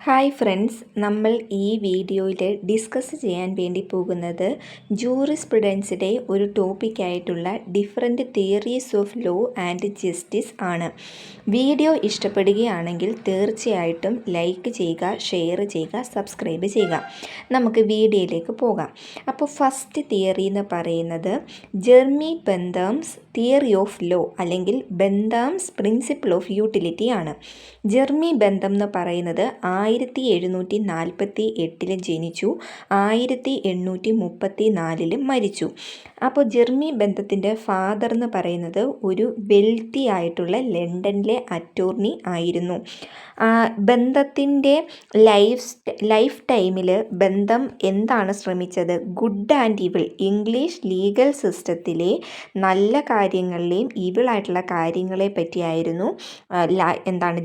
Hi friends, നമ്മൾ ഈ വീഡിയോയിൽ ഡിസ്കസ് ചെയ്യാൻ വേണ്ടി പോകുന്നത് ജൂറിസ്പ്രുഡൻസിൻ്റെ ഒരു ടോപ്പിക്കായിട്ടുള്ള different theories of law and justice ആണ്. വീഡിയോ ഇഷ്ടപ്പെടുകയാണെങ്കിൽ തീർച്ചയായിട്ടും ലൈക്ക് ചെയ്യുക, ഷെയർ ചെയ്യുക, സബ്സ്ക്രൈബ് ചെയ്യുക. നമുക്ക് വീഡിയോയിലേക്ക് പോകാം. അപ്പോൾ ഫസ്റ്റ് തിയറി എന്ന് പറയുന്നത് ജെർമി ബെന്തംസ് തിയറി ഓഫ് ലോ അല്ലെങ്കിൽ ബെന്തംസ് പ്രിൻസിപ്പിൾ ഓഫ് യൂട്ടിലിറ്റി ആണ്. ജെർമി ബെന്തം എന്ന് പറയുന്നത് 1748 ജനിച്ചു, 1834 മരിച്ചു. അപ്പോൾ ജെർമി ബെന്തത്തിൻ്റെ ഫാദർ എന്ന് പറയുന്നത് ഒരു വെൽത്തി ആയിട്ടുള്ള ലണ്ടനിലെ അറ്റോർണി ആയിരുന്നു. ബെന്തത്തിൻ്റെ ലൈഫ് ടൈമിൽ ബെന്തം എന്താണ് ശ്രമിച്ചത്? Good and evil, English legal സിസ്റ്റത്തിലെ നല്ല കാര്യങ്ങളിലെയും ഇവിളായിട്ടുള്ള കാര്യങ്ങളെ പറ്റിയായിരുന്നു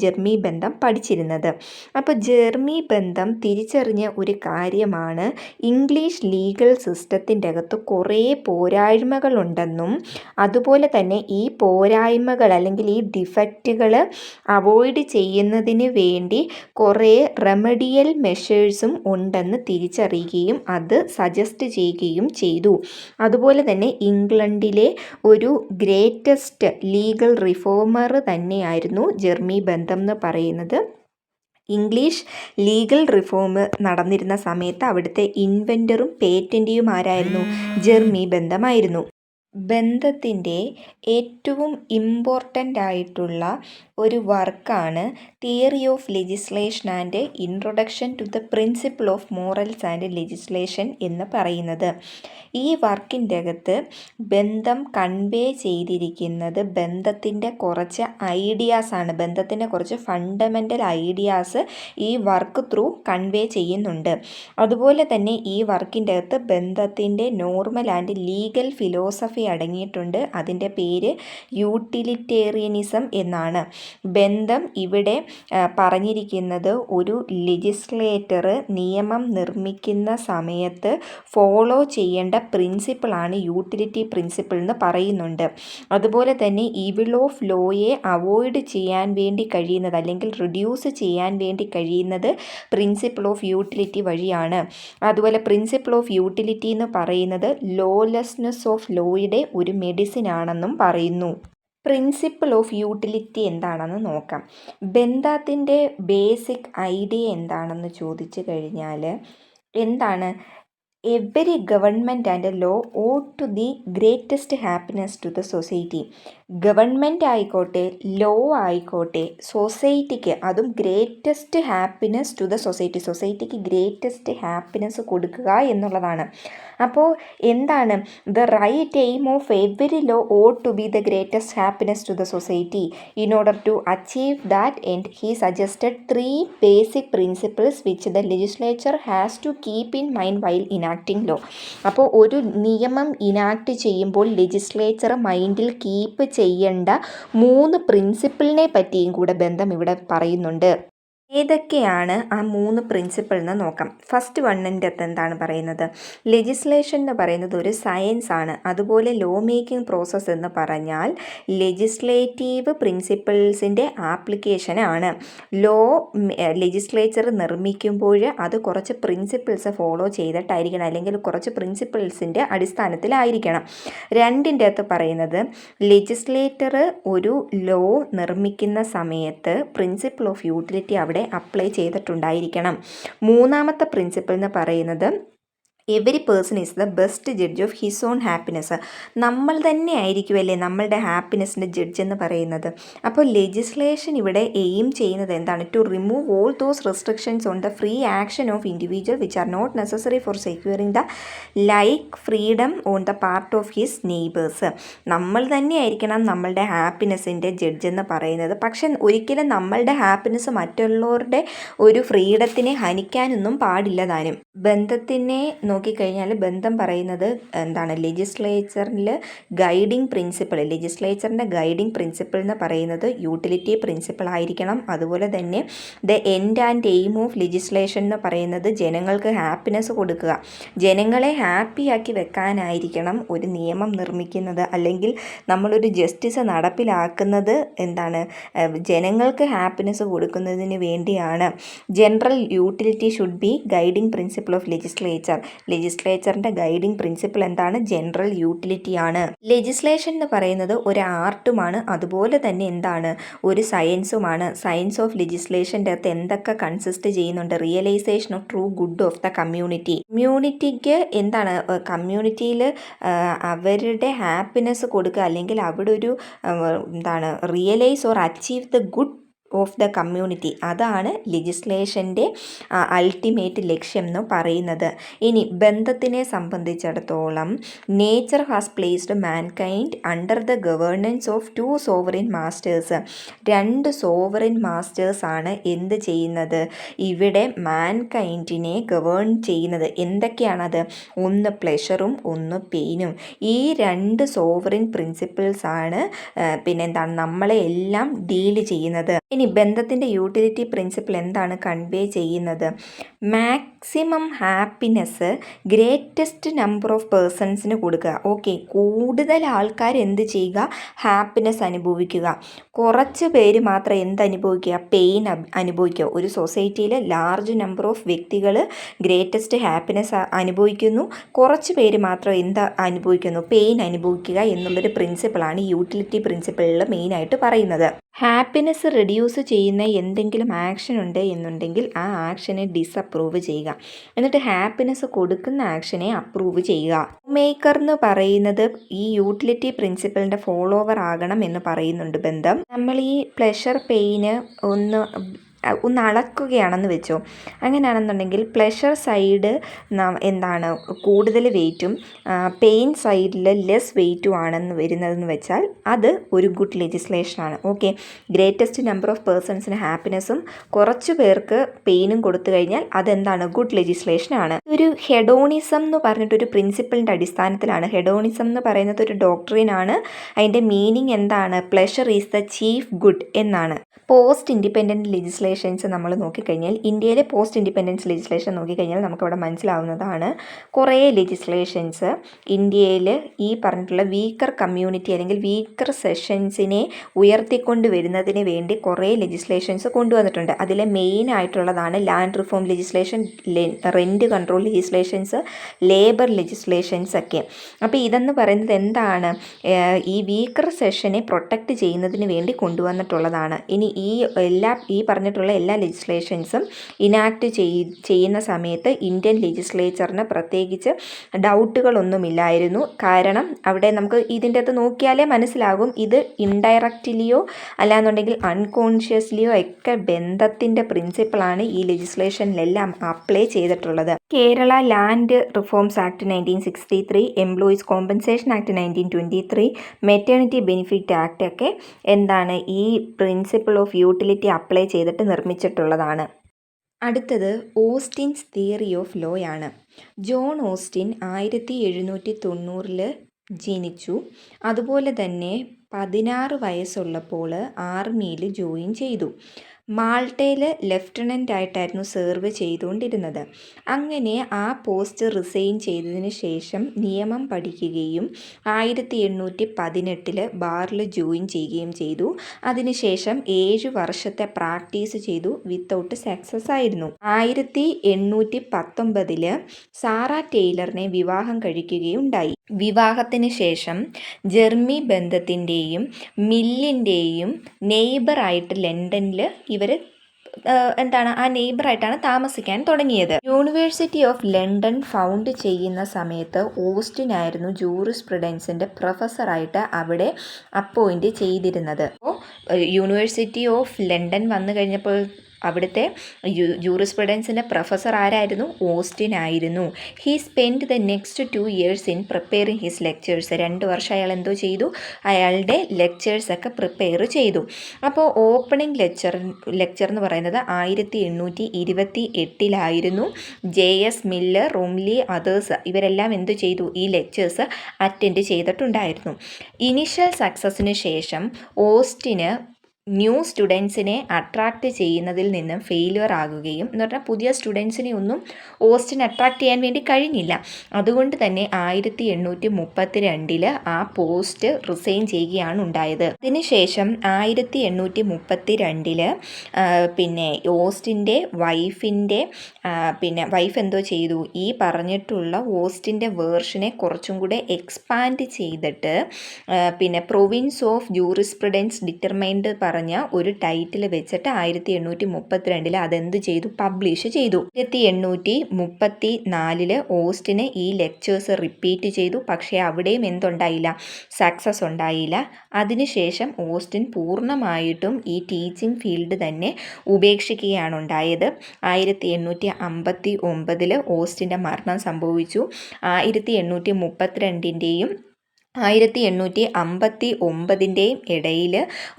ജെർമി ബെന്തം പഠിച്ചിരുന്നത്. അപ്പോൾ ജെർമി ബെന്തം തിരിച്ചറിഞ്ഞ ഒരു കാര്യമാണ് ഇംഗ്ലീഷ് ലീഗൽ സിസ്റ്റത്തിൻ്റെ അകത്ത് കുറേ പോരായ്മകളുണ്ടെന്നും അതുപോലെ തന്നെ ഈ പോരായ്മകൾ അല്ലെങ്കിൽ ഈ ഡിഫക്റ്റുകൾ അവോയ്ഡ് ചെയ്യുന്നതിന് വേണ്ടി കുറേ റെമഡിയൽ മെഷേഴ്സും ഉണ്ടെന്ന് തിരിച്ചറിയുകയും അത് സജസ്റ്റ് ചെയ്യുകയും ചെയ്തു. അതുപോലെ തന്നെ ഇംഗ്ലണ്ടിലെ ഒരു ഗ്രേറ്റസ്റ്റ് ലീഗൽ റിഫോമർ തന്നെയായിരുന്നു ജെർമി ബെന്തം എന്ന് പറയുന്നത്. ഇംഗ്ലീഷ് ലീഗൽ റിഫോം നടന്നിരുന്ന സമയത്ത് അവിടുത്തെ ഇൻവെൻറ്ററും പേറ്റൻറ്റിയും ആരായിരുന്നു? ജെർമി ബെന്തമായിരുന്നു. ബെന്തത്തിൻ്റെ ഏറ്റവും ഇമ്പോർട്ടൻ്റ് ആയിട്ടുള്ള ഒരു വർക്കാണ് theory of legislation and introduction to the principle of morals and legislation എന്ന് പറയുന്നത്. ഈ വർക്കിൻ്റെ അകത്ത് ബെന്തം കൺവേ ചെയ്തിരിക്കുന്നത് ബെന്തത്തിൻ്റെ കുറച്ച് ഐഡിയാസാണ്. ബെന്തത്തിൻ്റെ കുറച്ച് ഫണ്ടമെൻ്റൽ ഐഡിയാസ് ഈ വർക്ക് ത്രൂ കൺവേ ചെയ്യുന്നുണ്ട്. അതുപോലെ തന്നെ ഈ വർക്കിൻ്റെ അകത്ത് ബെന്തത്തിൻ്റെ നോർമൽ ആൻഡ് ലീഗൽ ഫിലോസഫി അടങ്ങിയിട്ടുണ്ട്. അതിൻ്റെ പേര് യൂട്ടിലിറ്റേറിയനിസം എന്നാണ്. ബെന്തം ഇവിടെ പറഞ്ഞിരിക്കുന്നത് ഒരു ലെജിസ്ലേറ്റർ നിയമം നിർമ്മിക്കുന്ന സമയത്ത് ഫോളോ ചെയ്യേണ്ട പ്രിൻസിപ്പിളാണ് യൂട്ടിലിറ്റി പ്രിൻസിപ്പിൾ എന്ന് പറയുന്നുണ്ട്. അതുപോലെ തന്നെ ഇവിൾ ഓഫ് ലോയെ അവോയ്ഡ് ചെയ്യാൻ വേണ്ടി കഴിയുന്നത് അല്ലെങ്കിൽ റിഡ്യൂസ് ചെയ്യാൻ വേണ്ടി കഴിയുന്നത് പ്രിൻസിപ്പിൾ ഓഫ് യൂട്ടിലിറ്റി വഴിയാണ്. അതുപോലെ പ്രിൻസിപ്പിൾ ഓഫ് യൂട്ടിലിറ്റി എന്ന് പറയുന്നത് ലോലെസ്നെസ് ഓഫ് ലോയുടെ ഒരു മെഡിസിൻ ആണെന്നും പറയുന്നു. പ്രിൻസിപ്പിൾ ഓഫ് യൂട്ടിലിറ്റി എന്താണെന്ന് നോക്കാം. ബെന്തത്തിൻ്റെ ബേസിക് ഐഡിയ എന്താണെന്ന് ചോദിച്ചു കഴിഞ്ഞാൽ എന്താണ്? Every government and law ought to the greatest happiness to the society. Government ആയിക്കോട്ടെ ലോ ആയിക്കോട്ടെ സൊസൈറ്റിക്ക്, അതും greatest happiness to the society, സൊസൈറ്റിക്ക് ഗ്രേറ്റസ്റ്റ് ഹാപ്പിനെസ് കൊടുക്കുക എന്നുള്ളതാണ്. അപ്പോൾ എന്താണ്? The right aim of every law ought to be the greatest happiness to the society. In order to achieve that end he suggested 3 basic principles which the legislature has to keep in mind while enacting law. അപ്പോൾ ഒരു നിയമം enact ചെയ്യുമ്പോൾ legislature മൈൻഡിൽ keep ചെയ്യേണ്ട 3 പ്രിൻസിപ്പിളിനെ പറ്റിയും കൂടെ ബെന്തം ഇവിടെ പറയുന്നുണ്ട്. ഏതൊക്കെയാണ് ആ 3 പ്രിൻസിപ്പിൾ എന്ന് നോക്കാം. ഫസ്റ്റ് വണ്ണിൻ്റെ അകത്ത് എന്താണ് പറയുന്നത്? ലെജിസ്ലേഷൻ എന്ന് പറയുന്നത് ഒരു സയൻസ് ആണ്. അതുപോലെ ലോ മേക്കിംഗ് പ്രോസസ്സ് എന്ന് പറഞ്ഞാൽ ലെജിസ്ലേറ്റീവ് പ്രിൻസിപ്പിൾസിൻ്റെ ആപ്ലിക്കേഷനാണ്. ലോ ലെജിസ്ലേച്ചർ നിർമ്മിക്കുമ്പോൾ അത് കുറച്ച് പ്രിൻസിപ്പിൾസ് ഫോളോ ചെയ്തിട്ടായിരിക്കണം, അല്ലെങ്കിൽ കുറച്ച് പ്രിൻസിപ്പിൾസിൻ്റെ അടിസ്ഥാനത്തിലായിരിക്കണം. 2ൻ്റെ അകത്ത് പറയുന്നത് ലെജിസ്ലേറ്റർ ഒരു ലോ നിർമ്മിക്കുന്ന സമയത്ത് പ്രിൻസിപ്പിൾ ഓഫ് യൂട്ടിലിറ്റി അവിടെ അപ്ലൈ ചെയ്തിട്ടുണ്ടായിരിക്കണം. 3ാമത്തെ പ്രിൻസിപ്പിൾ എന്ന് പറയുന്നത് every person is the best judge of his own happiness. നമ്മൾ തന്നെ ആയിരിക്കുമല്ലേ നമ്മളുടെ ഹാപ്പിനെസ്സിൻ്റെ ജഡ്ജ് എന്ന് പറയുന്നത്. അപ്പോൾ ലെജിസ്ലേഷൻ ഇവിടെ എയിം ചെയ്യുന്നത് എന്താണ്? To remove all those restrictions on the free action of individual which are not necessary for securing the like freedom on the part of his neighbours. നമ്മൾ തന്നെ ആയിരിക്കണം നമ്മളുടെ ഹാപ്പിനെസ്സിൻ്റെ ജഡ്ജ് എന്ന് പറയുന്നത്. പക്ഷെ ഒരിക്കലും നമ്മളുടെ ഹാപ്പിനെസ് മറ്റുള്ളവരുടെ ഒരു ഫ്രീഡത്തിനെ ഹനിക്കാനൊന്നും പാടില്ല താനും. ബന്ധത്തിനെ നോക്കിക്കഴിഞ്ഞാൽ ബന്ധം പറയുന്നത് എന്താണ്, ലെജിസ്ലേച്ചറിൻ്റെ ഗൈഡിങ് പ്രിൻസിപ്പിൾ എന്ന് പറയുന്നത് യൂട്ടിലിറ്റി പ്രിൻസിപ്പിൾ ആയിരിക്കണം. അതുപോലെ തന്നെ the end and aim of legislation എന്ന് പറയുന്നത് ജനങ്ങൾക്ക് ഹാപ്പിനെസ് കൊടുക്കുക, ജനങ്ങളെ ഹാപ്പിയാക്കി വെക്കാനായിരിക്കണം ഒരു നിയമം നിർമ്മിക്കുന്നത്, അല്ലെങ്കിൽ നമ്മളൊരു ജസ്റ്റിസ് നടപ്പിലാക്കുന്നത് എന്താണ്, ജനങ്ങൾക്ക് ഹാപ്പിനെസ് കൊടുക്കുന്നതിന് വേണ്ടിയാണ്. General utility should be guiding principle of ലെജിസ്ലേച്ചറിൻ്റെ ഗൈഡിങ് പ്രിൻസിപ്പിൾ എന്താണ്, ജനറൽ യൂട്ടിലിറ്റി ആണ്. ലെജിസ്ലേഷൻ എന്ന് പറയുന്നത് ഒരു ആർട്ടുമാണ്, അതുപോലെ തന്നെ എന്താണ്, ഒരു സയൻസുമാണ്. സയൻസ് ഓഫ് ലെജിസ്ലേഷൻ്റെ അകത്ത് എന്തൊക്കെ കൺസിസ്റ്റ് ചെയ്യുന്നുണ്ട്, realisation of true good of the കമ്മ്യൂണിറ്റിക്ക് എന്താണ്, കമ്മ്യൂണിറ്റിയിൽ അവരുടെ ഹാപ്പിനെസ് കൊടുക്കുക, അല്ലെങ്കിൽ അവിടെ ഒരു എന്താണ് realise or achieve the good of the community, അതാണ് ലെജിസ്ലേഷൻ്റെ അൾട്ടിമേറ്റ് ലക്ഷ്യം എന്ന് പറയുന്നത്. ഇനി ബന്ധത്തിനെ സംബന്ധിച്ചിടത്തോളം nature has placed mankind under the governance of 2 sovereign masters. 2 sovereign masters ആണ് എന്ത് ചെയ്യുന്നത്, ഇവിടെ മാൻകൈൻഡിനെ ഗവേൺ ചെയ്യുന്നത്. എന്തൊക്കെയാണത്, ഒന്ന് പ്ലഷറും ഒന്ന് പെയിനും. ഈ 2 സോവറിൻ പ്രിൻസിപ്പിൾസ് ആണ് പിന്നെന്താണ് നമ്മളെ എല്ലാം ഡീൽ ചെയ്യുന്നത്. ഇനി ബന്ധത്തിൻ്റെ യൂട്ടിലിറ്റി പ്രിൻസിപ്പിൾ എന്താണ് കൺവേ ചെയ്യുന്നത്, maximum happiness greatest number of പേഴ്സൺസിന് കൊടുക്കുക. ഓക്കെ, കൂടുതൽ ആൾക്കാർ എന്ത് ചെയ്യുക, ഹാപ്പിനെസ് അനുഭവിക്കുക, കുറച്ച് പേര് മാത്രം അനുഭവിക്കുക, പെയിൻ അനുഭവിക്കുക. ഒരു സൊസൈറ്റിയിൽ ലാർജ് നമ്പർ ഓഫ് വ്യക്തികൾ ഗ്രേറ്റസ്റ്റ് ഹാപ്പിനെസ് അനുഭവിക്കുന്നു, കുറച്ച് പേര് മാത്രം അനുഭവിക്കുന്നു, പെയിൻ അനുഭവിക്കുക എന്നുള്ളൊരു പ്രിൻസിപ്പിളാണ് യൂട്ടിലിറ്റി പ്രിൻസിപ്പിളിൽ മെയിനായിട്ട് പറയുന്നത്. ഹാപ്പിനെസ് റെഡ്യൂസ് ചെയ്യുന്ന എന്തെങ്കിലും ആക്ഷൻ ഉണ്ട് എന്നുണ്ടെങ്കിൽ ആ ആക്ഷനെ ഡിസപ്രൂവ് ചെയ്യുക, എന്നിട്ട് ഹാപ്പിനെസ് കൊടുക്കുന്ന ആക്ഷനെ അപ്രൂവ് ചെയ്യുക. മേക്കർ എന്ന് പറയുന്നത് ഈ യൂട്ടിലിറ്റി പ്രിൻസിപ്പിളിൻ്റെ ഫോളോവർ ആകണം എന്ന് പറയുന്നുണ്ട് ബന്ധം. നമ്മൾ ഈ പ്ലഷർ പെയിന് ഒന്ന് അളക്കുകയാണെന്ന് വെച്ചോ. അങ്ങനെയാണെന്നുണ്ടെങ്കിൽ പ്ലഷർ സൈഡ് എന്താണ് കൂടുതൽ വെയിറ്റും പെയിൻ സൈഡിൽ ലെസ് വെയിറ്റും ആണെന്ന് വരുന്നതെന്ന് വെച്ചാൽ അത് ഒരു ഗുഡ് ലെജിസ്ലേഷനാണ്. ഓക്കെ, ഗ്രേറ്റസ്റ്റ് നമ്പർ ഓഫ് പേഴ്സൺസിന് ഹാപ്പിനെസ്സും കുറച്ച് പേർക്ക് പെയിനും കൊടുത്തു കഴിഞ്ഞാൽ അതെന്താണ്, ഗുഡ് ലെജിസ്ലേഷനാണ്. ഒരു ഹെഡോണിസം എന്ന് പറഞ്ഞിട്ടൊരു പ്രിൻസിപ്പിളിൻ്റെ അടിസ്ഥാനത്തിലാണ്. ഹെഡോണിസം എന്ന് പറയുന്നത് ഒരു ഡോക്ട്രിനാണ്. അതിൻ്റെ മീനിങ് എന്താണ്, pleasure is the chief good എന്നാണ്. പോസ്റ്റ് ഇൻഡിപെൻഡൻറ്റ് ലെജിസ്ലേഷൻസ് നമ്മൾ നോക്കിക്കഴിഞ്ഞാൽ, ഇന്ത്യയിലെ പോസ്റ്റ് ഇൻഡിപെൻഡൻസ് ലെജിസ്ലേഷൻ നോക്കിക്കഴിഞ്ഞാൽ നമുക്കവിടെ മനസ്സിലാവുന്നതാണ് കുറേ ലെജിസ്ലേഷൻസ് ഇന്ത്യയിൽ ഈ പറഞ്ഞിട്ടുള്ള വീക്കർ കമ്മ്യൂണിറ്റി അല്ലെങ്കിൽ വീക്കർ സെഷൻസിനെ ഉയർത്തിക്കൊണ്ട് വരുന്നതിന് വേണ്ടി കുറേ ലെജിസ്ലേഷൻസ് കൊണ്ടുവന്നിട്ടുണ്ട്. അതിലെ മെയിൻ ആയിട്ടുള്ളതാണ് land reform legislation, rent control legislations, labour legislations ഒക്കെ. അപ്പോൾ ഇതെന്ന് പറയുന്നത് എന്താണ്, ഈ വീക്കർ സെഷനെ പ്രൊട്ടക്റ്റ് ചെയ്യുന്നതിന് വേണ്ടി കൊണ്ടുവന്നിട്ടുള്ളതാണ്. ഇനി ഈ പറഞ്ഞിട്ടുള്ള എല്ലാ ലെജിസ്ലേഷൻസും ഇനാക്ട് ചെയ്യുന്ന സമയത്ത് ഇന്ത്യൻ ലെജിസ്ലേച്ചറിന് പ്രത്യേകിച്ച് ഡൗട്ടുകളൊന്നുമില്ലായിരുന്നു. കാരണം അവിടെ നമുക്ക് ഇതിൻ്റെ അകത്ത് നോക്കിയാലേ മനസ്സിലാകും ഇത് ഇൻഡയറക്റ്റ്ലിയോ അല്ലാന്നുണ്ടെങ്കിൽ അൺകോൺഷ്യസ്ലിയോ ഒക്കെ ബന്ധത്തിൻ്റെ പ്രിൻസിപ്പിളാണ് ഈ ലെജിസ്ലേഷനിലെല്ലാം അപ്ലൈ ചെയ്തിട്ടുള്ളത്. Kerala land reforms act 1963, employees compensation act 1923, maternity benefit act ഒക്കെ എന്താണ് ഈ പ്രിൻസിപ്പിൾ ഓഫ് യൂട്ടിലിറ്റി അപ്ലൈ ചെയ്തിട്ട് നിർമ്മിച്ചിട്ടുള്ളതാണ്. അടുത്തത് ഓസ്റ്റിൻസ് തിയറി ഓഫ് ലോ ആണ്. ജോൺ ഓസ്റ്റിൻ 1790 ജനിച്ചു. അതുപോലെ തന്നെ 16 വയസ്സുള്ളപ്പോൾ ആർമിയിൽ ജോയിൻ ചെയ്തു. മാൾട്ടയിൽ ലെഫ്റ്റനൻ്റ് ആയിട്ടായിരുന്നു സെർവ് ചെയ്തുകൊണ്ടിരുന്നത്. അങ്ങനെ ആ പോസ്റ്റ് റിസൈൻ ചെയ്തതിന് ശേഷം നിയമം പഠിക്കുകയും 1818 ബാറിൽ ജോയിൻ ചെയ്യുകയും ചെയ്തു. അതിനുശേഷം 7 വർഷത്തെ പ്രാക്ടീസ് ചെയ്തു. വിത്തൗട്ട് സക്സസ് ആയിരുന്നു. 1819 സാറ ടെയ്ലറിനെ വിവാഹം കഴിക്കുകയുണ്ടായി. വിവാഹത്തിന് ശേഷം ജെർമി ബന്ധത്തിൻ്റെയും മില്ലിൻ്റെയും നെയ്ബറായിട്ട് ലണ്ടനിൽ ഇവർ ആ നെയ്ബറായിട്ടാണ് താമസിക്കാൻ തുടങ്ങിയത്. യൂണിവേഴ്സിറ്റി ഓഫ് ലണ്ടൻ ഫൗണ്ട് ചെയ്യുന്ന സമയത്ത് ഓസ്റ്റിൻ ആയിരുന്നു ജൂറിസ്പ്രുഡൻസിൻ്റെ പ്രൊഫസറായിട്ട് അവിടെ അപ്പോയിൻറ്റ് ചെയ്തിരുന്നത്. അപ്പോൾ യൂണിവേഴ്സിറ്റി ഓഫ് ലണ്ടൻ വന്നു കഴിഞ്ഞപ്പോൾ അവിടുത്തെ ജൂറിസ്പ്രുഡൻസിൻ്റെ പ്രൊഫസർ ആരായിരുന്നു? ഓസ്റ്റിൻ ആയിരുന്നു. He spend the next 2 years in preparing his lectures. 2 വർഷം അയാൾ എന്തോ ചെയ്തു? അയാളുടെ ലെക്ചേഴ്സൊക്കെ പ്രിപ്പയർ ചെയ്തു. അപ്പോൾ ഓപ്പണിംഗ് ലെക്ചർ എന്ന് പറയുന്നത് 1828 JS മില്ലർ, റോംലി, അതേഴ്സ് ഇവരെല്ലാം എന്തു ചെയ്തു? ഈ ലെക്ചേഴ്സ് അറ്റൻഡ് ചെയ്തിട്ടുണ്ടായിരുന്നു. ഇനിഷ്യൽ സക്സസ്സിന് ശേഷം ഓസ്റ്റിന് ന്യൂ സ്റ്റുഡൻസിനെ അട്രാക്റ്റ് ചെയ്യുന്നതിൽ നിന്നും ഫെയിലിയർ ആകുകയും എന്ന് പറഞ്ഞാൽ പുതിയ സ്റ്റുഡൻസിനെ ഒന്നും ഓസ്റ്റിന് അട്രാക്റ്റ് ചെയ്യാൻ വേണ്ടി കഴിഞ്ഞില്ല. അതുകൊണ്ട് തന്നെ 1832 ആ പോസ്റ്റ് റിസൈൻ ചെയ്യുകയാണ് ഉണ്ടായത്. അതിനുശേഷം 1832 പിന്നെ ഓസ്റ്റിൻ്റെ വൈഫ് എന്തോ ചെയ്തു? ഈ പറഞ്ഞിട്ടുള്ള ഓസ്റ്റിൻ്റെ വേർഷനെ കുറച്ചും കൂടെ എക്സ്പാൻഡ് ചെയ്തിട്ട് പ്രൊവിൻസ് ഓഫ് ജൂറിസ്പ്രുഡൻസ് ഡിറ്റർമൈൻഡ് പറഞ്ഞ ഒരു ടൈറ്റിൽ വെച്ചിട്ട് 1832 അതെന്ത് ചെയ്തു? പബ്ലിഷ് ചെയ്തു. 1834 ഓസ്റ്റിന് ഈ ലെക്ചേഴ്സ് റിപ്പീറ്റ് ചെയ്തു. പക്ഷേ അവിടെയും എന്തുണ്ടായില്ല? സക്സസ് ഉണ്ടായില്ല. അതിനുശേഷം ഓസ്റ്റിൻ പൂർണ്ണമായിട്ടും ഈ ടീച്ചിങ് ഫീൽഡ് തന്നെ ഉപേക്ഷിക്കുകയാണ് ഉണ്ടായത്. 1859 ഓസ്റ്റിൻ്റെ മരണം സംഭവിച്ചു. 1832 1859 ഇടയിൽ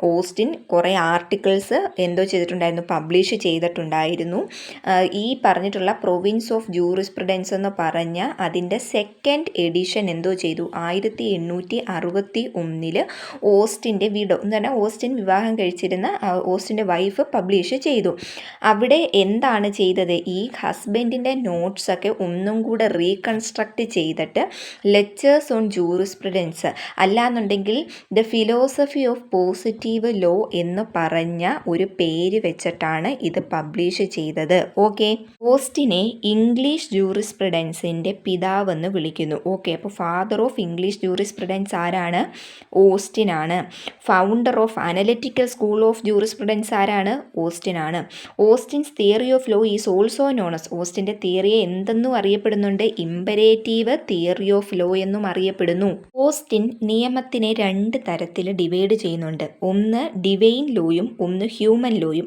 ഓസ്റ്റിൻ കുറേ ആർട്ടിക്കിൾസ് എന്തോ ചെയ്തിട്ടുണ്ടായിരുന്നു? പബ്ലിഷ് ചെയ്തിട്ടുണ്ടായിരുന്നു. ഈ പറഞ്ഞിട്ടുള്ള പ്രൊവിൻസ് ഓഫ് ജൂറിസ്പ്രുഡൻസ് എന്ന് പറഞ്ഞ അതിൻ്റെ സെക്കൻഡ് എഡിഷൻ എന്തോ ചെയ്തു? 1861 ഓസ്റ്റിൻ്റെ വിഡോ എന്ന് പറഞ്ഞാൽ ഓസ്റ്റിൻ വിവാഹം കഴിച്ചിരുന്ന ഓസ്റ്റിൻ്റെ വൈഫ് പബ്ലിഷ് ചെയ്തു. അവിടെ എന്താണ് ചെയ്തത്? ഈ ഹസ്ബൻഡിൻ്റെ നോട്ട്സൊക്കെ ഒന്നും കൂടെ റീകൺസ്ട്രക്റ്റ് ചെയ്തിട്ട് ലെക്ചേഴ്സ് ഓൺ ജൂറിസ്പ്രുഡൻസ് അല്ലാന്നുണ്ടെങ്കിൽ the philosophy of positive law എന്ന് പറഞ്ഞ ഒരു പേര് വെച്ചിട്ടാണ് ഇത് പബ്ലിഷ് ചെയ്തത്. ഓക്കെ, ഓസ്റ്റിനെ ഇംഗ്ലീഷ് ജൂറിസ്പ്രുഡൻസിൻ്റെ പിതാവെന്ന് വിളിക്കുന്നു. ഓക്കെ, അപ്പോൾ ഫാദർ ഓഫ് ഇംഗ്ലീഷ് ജൂറിസ്പ്രുഡൻസ് ആരാണ്? ഓസ്റ്റിൻ ആണ്. Founder of analytical school of jurisprudence ആരാണ്? ഓസ്റ്റിൻ ആണ്. Austin's theory of law is also known as. ഓസ്റ്റിൻ്റെ തിയറിയെ എന്തെന്നും അറിയപ്പെടുന്നുണ്ട്? ഇമ്പരേറ്റീവ് തിയറി ഓഫ് ലോ എന്നും അറിയപ്പെടുന്നു. ഓസ്റ്റിൻ നിയമത്തിനെ 2 തരത്തിൽ ഡിവൈഡ് ചെയ്യുന്നുണ്ട്. ഒന്ന് ഡിവൈൻ ലോയും ഒന്ന് ഹ്യൂമൻ ലോയും.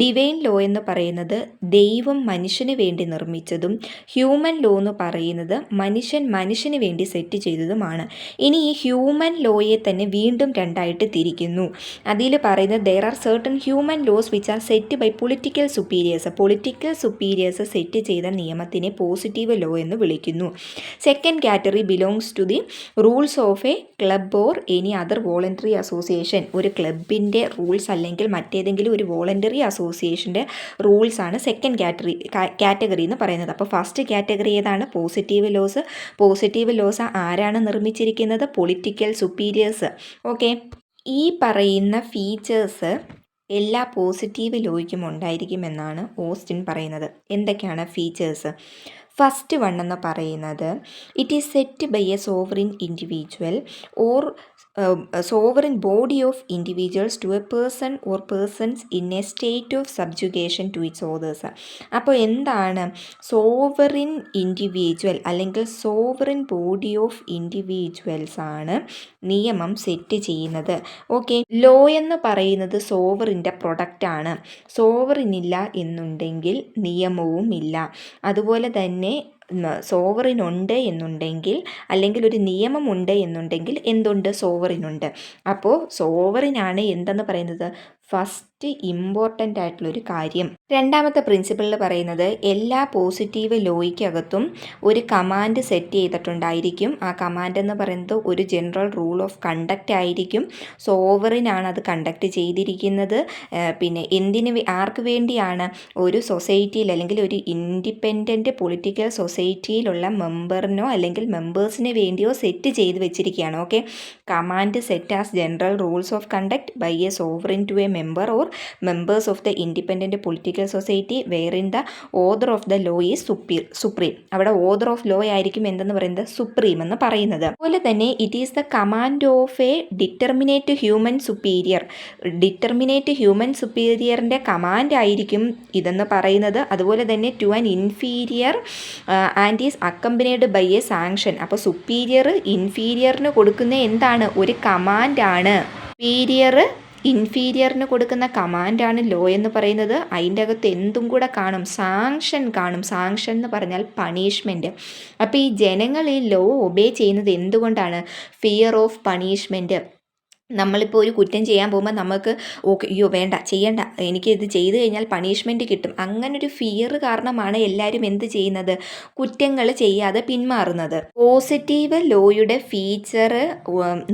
ഡിവൈൻ ലോ എന്ന് പറയുന്നത് ദൈവം മനുഷ്യന് വേണ്ടി നിർമ്മിച്ചതും ഹ്യൂമൻ ലോ എന്ന് പറയുന്നത് മനുഷ്യന് വേണ്ടി സെറ്റ് ചെയ്തതുമാണ്. ഇനി ഈ ഹ്യൂമൻ ലോയെ തന്നെ വീണ്ടും 2ആയിട്ട് തിരിക്കുന്നു. അതിൽ പറയുന്നത് there are certain human laws which are set by political superiors set ചെയ്ത നിയമത്തിനെ പോസിറ്റീവ് ലോ എന്ന് വിളിക്കുന്നു. Second category belongs to the rules of a club or any other voluntary association. ഒരു ക്ലബിൻ്റെ റൂൾസ് അല്ലെങ്കിൽ മറ്റേതെങ്കിലും ഒരു വോളണ്ടറി അസോസിയേഷൻ്റെ റൂൾസ് ആണ് സെക്കൻഡ് കാറ്റഗറി എന്ന് പറയുന്നത്. അപ്പോൾ ഫസ്റ്റ് കാറ്റഗറി ഏതാണ്? പോസിറ്റീവ് ലോസ് ആരാണ് നിർമ്മിച്ചിരിക്കുന്നത്? Political superiors. ഓക്കെ, ഈ പറയുന്ന ഫീച്ചേഴ്സ് എല്ലാ പോസിറ്റീവ് ലോയ്ക്കും ഉണ്ടായിരിക്കുമെന്നാണ് ഓസ്റ്റിൻ പറയുന്നത്. എന്തൊക്കെയാണ് ഫീച്ചേഴ്സ്? ഫസ്റ്റ് വൺ എന്ന് പറയുന്നത് it is set by a sovereign individual or sovereign body of individuals to a person or persons in a state of subjugation to its authors. അപ്പോൾ എന്താണ് sovereign individual അല്ലെങ്കിൽ sovereign body of individuals ആണ് നിയമം set ചെയ്യുന്നത്. Okay, law എന്ന് പറയുന്നത് സോവറിൻ്റെ പ്രൊഡക്റ്റാണ്. സോവറിനില്ല എന്നുണ്ടെങ്കിൽ നിയമവും ഇല്ല. അതുപോലെ തന്നെ സോവറിനുണ്ട് എന്നുണ്ടെങ്കിൽ അല്ലെങ്കിൽ ഒരു നിയമമുണ്ട് എന്നുണ്ടെങ്കിൽ എന്തുണ്ട്? സോവറിനുണ്ട്. അപ്പോൾ സോവറിനാണ് എന്തെന്ന് പറയുന്നത്? ഫസ്റ്റ് ഇമ്പോർട്ടൻ്റ് ആയിട്ടുള്ളൊരു കാര്യം. രണ്ടാമത്തെ പ്രിൻസിപ്പിളിൽ പറയുന്നത് എല്ലാ പോസിറ്റീവ് ലോയ്ക്കകത്തും ഒരു കമാൻഡ് സെറ്റ് ചെയ്തിട്ടുണ്ടായിരിക്കും. ആ കമാൻഡ് എന്ന് പറയുന്നത് ഒരു ജനറൽ റൂൾ ഓഫ് കണ്ടക്റ്റ് ആയിരിക്കും. സോവറിനാണ് അത് കണ്ടക്റ്റ് ചെയ്തിരിക്കുന്നത്. പിന്നെ ആർക്ക് വേണ്ടിയാണ്? ഒരു സൊസൈറ്റിയിൽ അല്ലെങ്കിൽ ഒരു ഇൻഡിപെൻഡൻറ്റ് പൊളിറ്റിക്കൽ സൊസൈറ്റിയിലുള്ള മെമ്പറിനോ അല്ലെങ്കിൽ മെമ്പേഴ്സിന് വേണ്ടിയോ സെറ്റ് ചെയ്ത് വെച്ചിരിക്കുകയാണ്. Okay, command set as general rules of conduct by a sovereign to a member or members of the independent political society wherein the author of the law is supreme. അവിടെ author of law ആയിരിക്കും എന്തെന്ന് പറയുന്നത്? Supreme എന്ന് പറയുന്നത്. അതുപോലെ തന്നെ it is the command of a determinate human സുപ്പീരിയറിൻ്റെ command ആയിരിക്കും ഇതെന്ന് പറയുന്നത്. അതുപോലെ തന്നെ to an inferior and is accompanied by a sanction. അപ്പോൾ സുപ്പീരിയർ ഇൻഫീരിയറിന് കൊടുക്കുന്ന എന്താണ്? ഒരു കമാൻഡാണ്. സുപ്പീരിയർ ഇൻഫീരിയറിന് കൊടുക്കുന്ന കമാൻഡാണ് ലോ എന്ന് പറയുന്നത്. അതിൻ്റെ അകത്ത് എന്തും കൂടെ കാണും, സാങ്ഷൻ കാണും. സാങ്ഷൻ എന്ന് പറഞ്ഞാൽ പണിഷ്മെൻറ്റ്. അപ്പോൾ ഈ ജനങ്ങൾ ഈ ലോ ഒബേ ചെയ്യുന്നത് എന്തുകൊണ്ടാണ്? Fear of punishment. നമ്മളിപ്പോൾ ഒരു കുറ്റം ചെയ്യാൻ പോകുമ്പോൾ നമുക്ക് ഓക്കെ അയ്യോ വേണ്ട ചെയ്യണ്ട, എനിക്ക് ഇത് ചെയ്തു കഴിഞ്ഞാൽ പണിഷ്മെൻറ്റ് കിട്ടും, അങ്ങനൊരു ഫിയർ കാരണമാണ് എല്ലാവരും എന്ത് ചെയ്യുന്നത്? കുറ്റങ്ങൾ ചെയ്യാതെ പിന്മാറുന്നത്. പോസിറ്റീവ് ലോയുടെ ഫീച്ചർ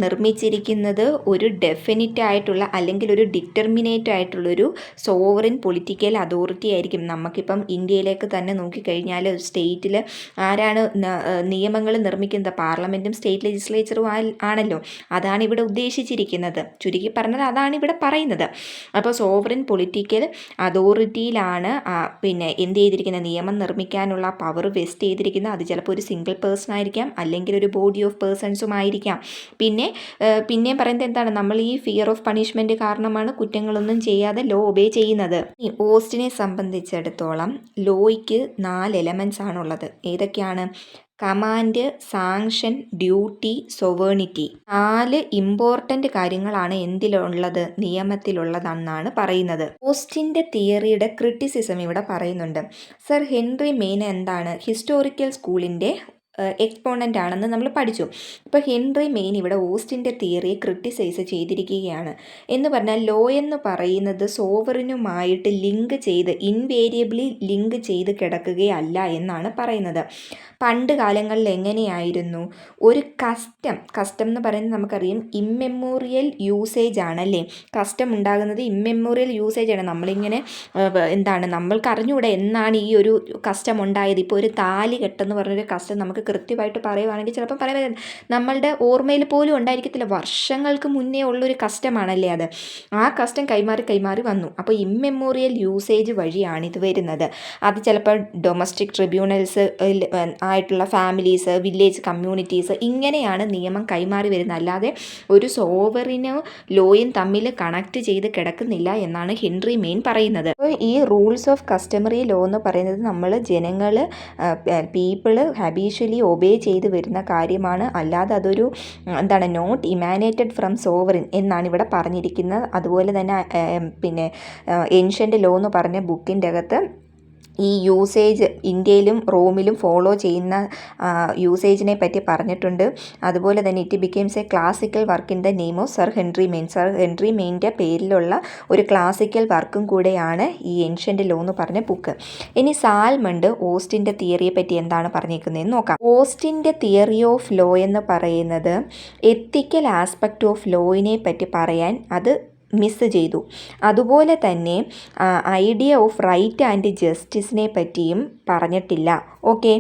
നിർമ്മിച്ചിരിക്കുന്നത് ഒരു ഡെഫിനിറ്റ് ആയിട്ടുള്ള അല്ലെങ്കിൽ ഒരു ഡിറ്റർമിനേറ്റ് ആയിട്ടുള്ളൊരു സോവറിൻ പൊളിറ്റിക്കൽ അതോറിറ്റി ആയിരിക്കും. നമുക്കിപ്പം ഇന്ത്യയിലേക്ക് തന്നെ നോക്കിക്കഴിഞ്ഞാൽ സ്റ്റേറ്റിൽ ആരാണ് നിയമങ്ങൾ നിർമ്മിക്കുന്നത്? പാർലമെൻറ്റും സ്റ്റേറ്റ് ലെജിസ്ലേച്ചറും ആണല്ലോ. അതാണ് ഇവിടെ ഉദ്ദേശിച്ചിരിക്കുന്നത്. ചുരുക്കി പറഞ്ഞാൽ അതാണ് ഇവിടെ പറയുന്നത്. അപ്പോൾ സോവറിൻ പൊളിറ്റിക്കൽ അതോറിറ്റിയിലാണ് പിന്നെ എന്ത് ചെയ്തിരിക്കുന്നത്? നിയമം നിർമ്മിക്കാനുള്ള പവർ വെസ്റ്റ് ചെയ്തിരിക്കുന്നത്. അത് ചിലപ്പോൾ ഒരു സിംഗിൾ പേഴ്സൺ ആയിരിക്കാം, അല്ലെങ്കിൽ ഒരു ബോഡി ഓഫ് പേഴ്സൺസും ആയിരിക്കാം. പിന്നെ പറയുന്നത് എന്താണ്? നമ്മൾ ഈ ഫിയർ ഓഫ് പണിഷ്മെൻറ്റ് കാരണമാണ് കുറ്റങ്ങളൊന്നും ചെയ്യാതെ ലോ ഒബേ ചെയ്യുന്നത്. ഈ ഓസ്റ്റിനെ സംബന്ധിച്ചിടത്തോളം ലോയ്ക്ക് 4 എലമെൻറ്റ്സ് ആണുള്ളത്. ഏതൊക്കെയാണ്? Command, sanction, duty, sovereignty. 4 important കാര്യങ്ങളാണ് എന്തിലുള്ളത്? നിയമത്തിലുള്ളതെന്നാണ് പറയുന്നത്. ഓസ്റ്റിൻ്റെ തിയറിയുടെ ക്രിറ്റിസിസം ഇവിടെ പറയുന്നുണ്ട്. സർ ഹെൻറി മെയ്ൻ എന്താണ്? ഹിസ്റ്റോറിക്കൽ സ്കൂളിൻ്റെ എക്സ്പോണൻ്റ് ആണെന്ന് നമ്മൾ പഠിച്ചു. ഇപ്പോൾ ഹെൻറി മെയ്ൻ ഇവിടെ ഓസ്റ്റിൻ്റെ തിയറിയെ ക്രിട്ടിസൈസ് ചെയ്തിരിക്കുകയാണ്. എന്ന് പറഞ്ഞാൽ ലോ എന്ന് പറയുന്നത് സോവറിനുമായിട്ട് ലിങ്ക് ചെയ്ത് ഇൻവേരിയബിളി ലിങ്ക് ചെയ്ത് കിടക്കുകയല്ല എന്നാണ് പറയുന്നത്. പണ്ട് കാലങ്ങളിൽ എങ്ങനെയായിരുന്നു? ഒരു കസ്റ്റം എന്ന് പറയുന്നത് നമുക്കറിയാം ഇമ്മെമ്മോറിയൽ യൂസേജ് ആണല്ലേ. കസ്റ്റം ഉണ്ടാകുന്നത് ഇമ്മെമ്മോറിയൽ യൂസേജ് ആണ്. നമ്മളിങ്ങനെ നമ്മൾക്ക് അറിഞ്ഞുകൂടെ എന്നാണ് ഈ ഒരു കസ്റ്റം ഉണ്ടായത്. ഇപ്പോൾ ഒരു താലി കെട്ടെന്ന് പറഞ്ഞൊരു കസ്റ്റം നമുക്ക് കൃത്യമായിട്ട് പറയുവാണെങ്കിൽ ചിലപ്പോൾ പറയാൻ നമ്മളുടെ ഓർമ്മയിൽ പോലും ഉണ്ടായിരിക്കത്തില്ല. വർഷങ്ങൾക്ക് മുന്നേ ഉള്ളൊരു കസ്റ്റമാണല്ലേ അത്. ആ കസ്റ്റം കൈമാറി വന്നു. അപ്പോൾ ഇമ്മെമ്മോറിയൽ യൂസേജ് വഴിയാണ് ഇത് വരുന്നത്. അത് ചിലപ്പോൾ ഡൊമസ്റ്റിക് ട്രിബ്യൂണൽസ് ആയിട്ടുള്ള ഫാമിലീസ്, വില്ലേജ് കമ്മ്യൂണിറ്റീസ്, ഇങ്ങനെയാണ് നിയമം കൈമാറി വരുന്നത്. അല്ലാതെ ഒരു സോവറിനും ലോയും തമ്മിൽ കണക്ട് ചെയ്ത് കിടക്കുന്നില്ല എന്നാണ് ഹെൻറി മെയ്ൻ പറയുന്നത്. അപ്പോൾ ഈ റൂൾസ് ഓഫ് കസ്റ്റമറി ലോ എന്ന് പറയുന്നത് നമ്മൾ ജനങ്ങൾ പീപ്പിള് ഹാബീഷ്വലി ഒബേ ചെയ്ത് വരുന്ന കാര്യമാണ്. അല്ലാതെ അതൊരു നോട്ട് ഇമാനേറ്റഡ് ഫ്രം സോവറിൻ എന്നാണ് ഇവിടെ പറഞ്ഞിരിക്കുന്നത്. അതുപോലെ തന്നെ പിന്നെ ഏൻഷ്യൻ്റ് ലോ എന്ന് പറഞ്ഞ ബുക്കിൻ്റെ അകത്ത് ഈ യൂസേജ് ഇന്ത്യയിലും റോമിലും ഫോളോ ചെയ്യുന്ന യൂസേജിനെ പറ്റി പറഞ്ഞിട്ടുണ്ട്. അതുപോലെ തന്നെ it becomes a classical work in the name of sir Henry Maine. Sir Henry മെയ്ൻ്റെ പേരിലുള്ള ഒരു ക്ലാസിക്കൽ വർക്കും കൂടെയാണ് ഈ ഏൻഷ്യൻ്റ് ലോ എന്ന് പറഞ്ഞ ബുക്ക്. ഇനി സാൽമണ്ട് ഓസ്റ്റിൻ്റെ തിയറിയെ പറ്റി എന്താണ് പറഞ്ഞിരിക്കുന്നതെന്ന് നോക്കാം. ഓസ്റ്റിൻ്റെ തിയറി ഓഫ് ലോ എന്ന് പറയുന്നത് എത്തിക്കൽ ആസ്പെക്റ്റ് ഓഫ് ലോയിനെ പറ്റി പറയാൻ അത് മിസ് ചെയ്തു. അതുപോലെ തന്നെ ഐഡിയ ഓഫ് റൈറ്റ് ആൻഡ് ജസ്റ്റിസിനെ പറ്റിയും പറഞ്ഞിട്ടില്ല. ഓക്കെ,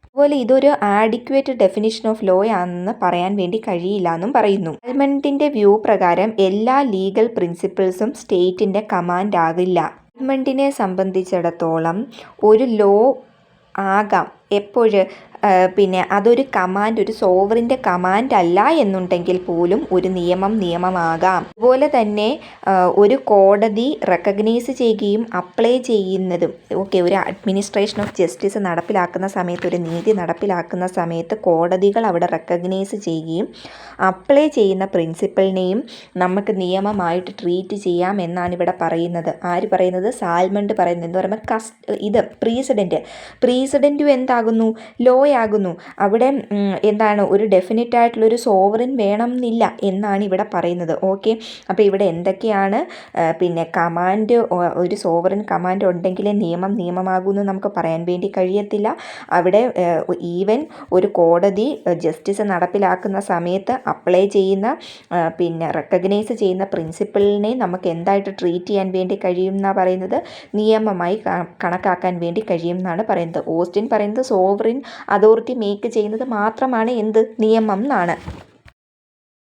അതുപോലെ ഇതൊരു ആഡിക്വേറ്റ് ഡെഫിനിഷൻ ഓഫ് ലോ ആണെന്ന് പറയാൻ വേണ്ടി കഴിയില്ല എന്നും പറയുന്നു. സാൽമണ്ടിൻ്റെ വ്യൂ പ്രകാരം എല്ലാ ലീഗൽ പ്രിൻസിപ്പിൾസും സ്റ്റേറ്റിൻ്റെ കമാൻഡ് ആകില്ല. സാൽമണ്ടിനെ സംബന്ധിച്ചിടത്തോളം ഒരു ലോ ആകാം എപ്പോഴും പിന്നെ അതൊരു കമാൻഡ്, ഒരു സോവറിൻ്റെ കമാൻഡ് അല്ല എന്നുണ്ടെങ്കിൽ പോലും ഒരു നിയമമാകാം. അതുപോലെ തന്നെ ഒരു കോടതി റെക്കഗ്നൈസ് ചെയ്യുകയും അപ്ലൈ ചെയ്യുന്നതും ഒരു അഡ്മിനിസ്ട്രേഷൻ ഓഫ് ജസ്റ്റിസ് നടപ്പിലാക്കുന്ന സമയത്ത്, ഒരു നീതി നടപ്പിലാക്കുന്ന സമയത്ത് കോടതികൾ അവിടെ റെക്കഗ്നൈസ് ചെയ്യുകയും അപ്ലൈ ചെയ്യുന്ന പ്രിൻസിപ്പിളിനെയും നമുക്ക് നിയമമായിട്ട് ട്രീറ്റ് ചെയ്യാം എന്നാണ് ഇവിടെ പറയുന്നത്. ആര് പറയുന്നത്? സാൽമണ്ട് പറയുന്നത്. എന്ന് പറയുമ്പോൾ ഇത് പ്രീസിഡൻറ്റും എന്താകുന്നു? ലോ ആകുന്നു. അവിടെ ഒരു ഡെഫിനറ്റ് ആയിട്ടുള്ളൊരു സോവറിൻ വേണം എന്നില്ല എന്നാണ് ഇവിടെ പറയുന്നത്. ഓക്കെ, അപ്പോൾ ഇവിടെ എന്തൊക്കെയാണ് പിന്നെ കമാൻഡ്, ഒരു സോവറിൻ കമാൻഡ് ഉണ്ടെങ്കിലേ നിയമമാകുമെന്ന് നമുക്ക് പറയാൻ വേണ്ടി കഴിയത്തില്ല. അവിടെ ഈവൻ ഒരു കോടതി ജസ്റ്റിസ് നടപ്പിലാക്കുന്ന സമയത്ത് അപ്ലൈ ചെയ്യുന്ന പിന്നെ റെക്കഗ്നൈസ് ചെയ്യുന്ന പ്രിൻസിപ്പിളിനെ നമുക്ക് എന്തായിട്ട് ട്രീറ്റ് ചെയ്യാൻ വേണ്ടി കഴിയും എന്നാണ് പറയുന്നത്? നിയമമായി കണക്കാക്കാൻ വേണ്ടി കഴിയും എന്നാണ് പറയുന്നത്. ഓസ്റ്റിൻ പറയുന്നത് സോവറിൻ അതോറിറ്റി മേക്ക് ചെയ്യുന്നത് മാത്രമാണ് നിയമം എന്നാണ്.